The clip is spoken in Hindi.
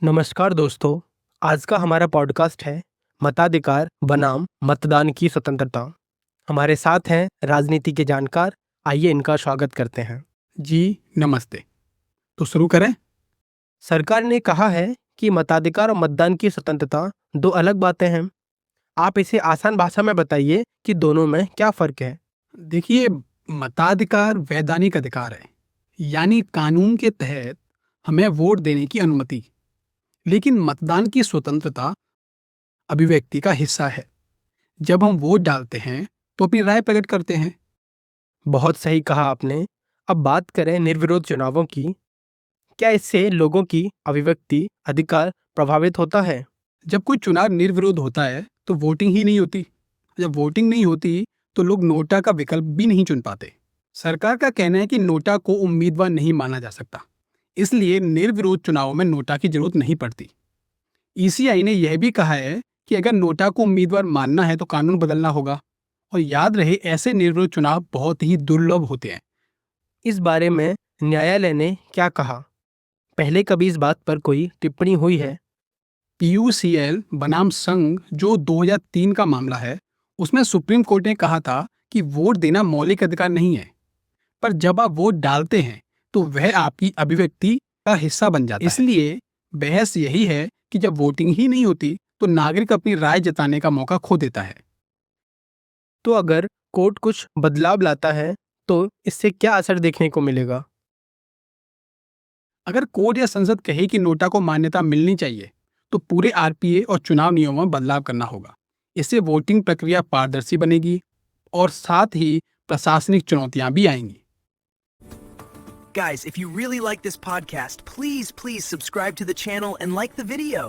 नमस्कार दोस्तों। आज का हमारा पॉडकास्ट है मताधिकार बनाम मतदान की स्वतंत्रता। हमारे साथ हैं राजनीति के जानकार। आइए इनका स्वागत करते हैं। जी नमस्ते। तो शुरू करें। सरकार ने कहा है कि मताधिकार और मतदान की स्वतंत्रता दो अलग बातें हैं। आप इसे आसान भाषा में बताइए कि दोनों में क्या फर्क है। देखिए, मताधिकार वैधानिक अधिकार है, यानी कानून के तहत हमें वोट देने की अनुमति। लेकिन मतदान की स्वतंत्रता अभिव्यक्ति का हिस्सा है। जब हम वोट डालते हैं तो अपनी राय प्रकट करते हैं। बहुत सही कहा आपने। अब बात करें निर्विरोध चुनावों की। क्या इससे लोगों की अभिव्यक्ति अधिकार प्रभावित होता है? जब कोई चुनाव निर्विरोध होता है तो वोटिंग ही नहीं होती। जब वोटिंग नहीं होती तो लोग नोटा का विकल्प भी नहीं चुन पाते। सरकार का कहना है कि नोटा को उम्मीदवार नहीं माना जा सकता, इसलिए निर्विरोध चुनावों में नोटा की जरूरत नहीं पड़ती। ईसीआई ने यह भी कहा है कि अगर नोटा को उम्मीदवार मानना है तो कानून बदलना होगा। और याद रहे, ऐसे निर्विरोध चुनाव बहुत ही दुर्लभ होते हैं। इस बारे में न्यायालय ने क्या कहा? पहले कभी इस बात पर कोई टिप्पणी हुई है? पीयूसीएल बनाम संघ जो 2003 का मामला है, उसमें सुप्रीम कोर्ट ने कहा था कि वोट देना मौलिक अधिकार नहीं है, पर जब आप वोट डालते हैं तो वह आपकी अभिव्यक्ति का हिस्सा बन जाता है। इसलिए बहस यही है कि जब वोटिंग ही नहीं होती तो नागरिक अपनी राय जताने का मौका खो देता है। तो अगर कोर्ट कुछ बदलाव लाता है तो इससे क्या असर देखने को मिलेगा? अगर कोर्ट या संसद कहे कि नोटा को मान्यता मिलनी चाहिए तो पूरे आरपीए और चुनाव नियमों में बदलाव करना होगा। इससे वोटिंग प्रक्रिया पारदर्शी बनेगी और साथ ही प्रशासनिक चुनौतियां भी आएंगी। Guys, if you really like this podcast, please subscribe to the channel and like the video.